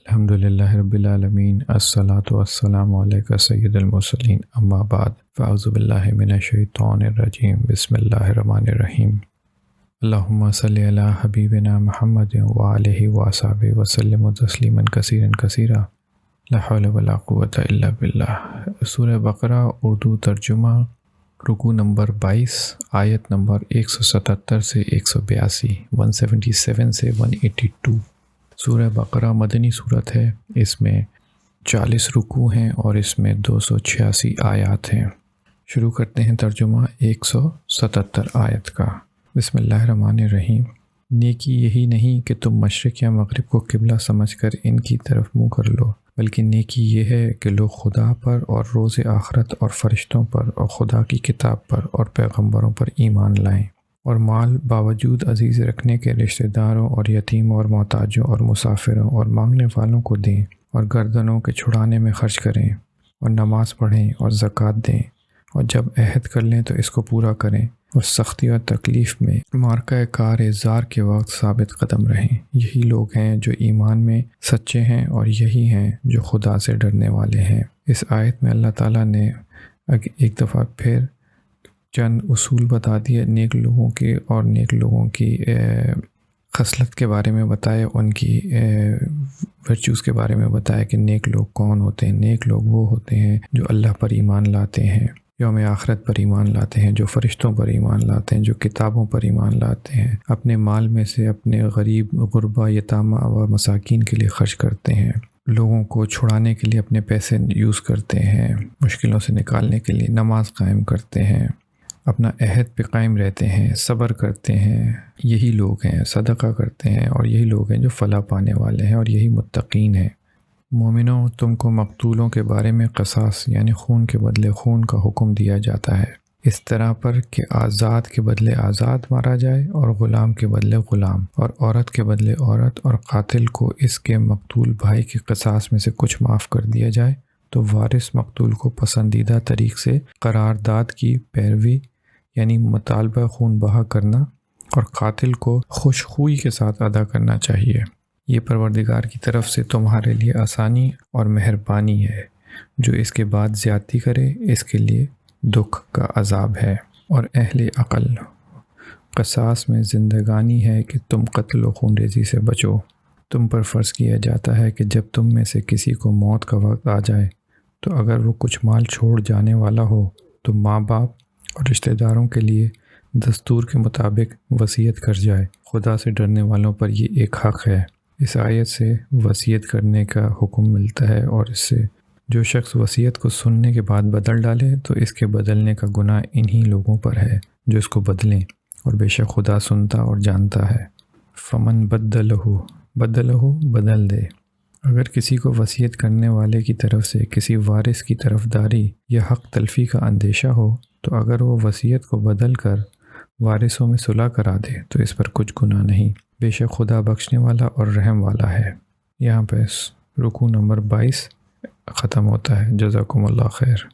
الحمدللہ رب العالمین الصلاۃ والسلام علیک سید المرسلین اما بعد فاعوذ باللہ من الشیطان الرجیم بسم اللہ الرحمن الرحیم اللہم صلی علی حبیبنا محمد وآلہ وصحبہ وسلم تسلیما کثیرا کثیرا لا حول ولا قوۃ الا باللہ۔ سورہ بقرہ اردو ترجمہ، رکوع نمبر 22، آیت نمبر 177 سے 182، 177 سے 182۔ سورہ بقرہ مدنی صورت ہے، اس میں 40 رکوع ہیں اور اس میں 286 آیات ہیں۔ شروع کرتے ہیں ترجمہ 177 آیت کا۔ بسم اللہ الرحمن الرحیم۔ نیکی یہی نہیں کہ تم مشرق یا مغرب کو قبلہ سمجھ کر ان کی طرف منہ کر لو، بلکہ نیکی یہ ہے کہ لوگ خدا پر اور روز آخرت اور فرشتوں پر اور خدا کی کتاب پر اور پیغمبروں پر ایمان لائیں، اور مال باوجود عزیز رکھنے کے رشتہ داروں اور یتیموں اور محتاجوں اور مسافروں اور مانگنے والوں کو دیں، اور گردنوں کے چھڑانے میں خرچ کریں، اور نماز پڑھیں اور زکوٰۃ دیں، اور جب عہد کر لیں تو اس کو پورا کریں، اور سختی اور تکلیف میں مارکہ کار زار کے وقت ثابت قدم رہیں۔ یہی لوگ ہیں جو ایمان میں سچے ہیں، اور یہی ہیں جو خدا سے ڈرنے والے ہیں۔ اس آیت میں اللہ تعالیٰ نے ایک دفعہ پھر چند اصول بتا دیے نیک لوگوں کے، اور نیک لوگوں کی خصلت کے بارے میں بتایا، ان کی ورچوز کے بارے میں بتایا کہ نیک لوگ کون ہوتے ہیں۔ نیک لوگ وہ ہوتے ہیں جو اللہ پر ایمان لاتے ہیں، یوم آخرت پر ایمان لاتے ہیں، جو فرشتوں پر ایمان لاتے ہیں، جو کتابوں پر ایمان لاتے ہیں، اپنے مال میں سے اپنے غریب، غربا، یتامہ و مساکین کے لیے خرچ کرتے ہیں، لوگوں کو چھڑانے کے لیے اپنے پیسے یوز کرتے ہیں، مشکلوں سے نکالنے کے لیے نماز قائم کرتے ہیں، اپنا عہد پہ قائم رہتے ہیں، صبر کرتے ہیں۔ یہی لوگ ہیں، صدقہ کرتے ہیں، اور یہی لوگ ہیں جو فلاح پانے والے ہیں، اور یہی متقین ہیں۔ مومنوں، تم کو مقتولوں کے بارے میں قصاص یعنی خون کے بدلے خون کا حکم دیا جاتا ہے، اس طرح پر کہ آزاد کے بدلے آزاد مارا جائے، اور غلام کے بدلے غلام، اور عورت کے بدلے عورت، اور قاتل کو اس کے مقتول بھائی کے قصاص میں سے کچھ معاف کر دیا جائے تو وارث مقتول کو پسندیدہ طریق سے قرارداد کی پیروی یعنی مطالبہ خون بہا کرنا، اور قاتل کو خوش خوئی کے ساتھ ادا کرنا چاہیے۔ یہ پروردگار کی طرف سے تمہارے لیے آسانی اور مہربانی ہے۔ جو اس کے بعد زیادتی کرے اس کے لیے دکھ کا عذاب ہے۔ اور اہل عقل، قصاص میں زندگانی ہے کہ تم قتل و خون ریزی سے بچو۔ تم پر فرض کیا جاتا ہے کہ جب تم میں سے کسی کو موت کا وقت آ جائے تو اگر وہ کچھ مال چھوڑ جانے والا ہو تو ماں باپ اور رشتہ داروں کے لیے دستور کے مطابق وصیت کر جائے۔ خدا سے ڈرنے والوں پر یہ ایک حق ہے۔ اس آیت سے وصیت کرنے کا حکم ملتا ہے، اور اس سے جو شخص وصیت کو سننے کے بعد بدل ڈالے تو اس کے بدلنے کا گناہ انہی لوگوں پر ہے جو اس کو بدلیں، اور بے شک خدا سنتا اور جانتا ہے۔ فمن بدلہ بدل دے۔ اگر کسی کو وصیت کرنے والے کی طرف سے کسی وارث کی طرفداری یا حق تلفی کا اندیشہ ہو تو اگر وہ وصیت کو بدل کر وارثوں میں صلح کرا دے تو اس پر کچھ گناہ نہیں، بے شک خدا بخشنے والا اور رحم والا ہے۔ یہاں پہ رکوع نمبر 22 ختم ہوتا ہے۔ جزاکم اللہ خیر۔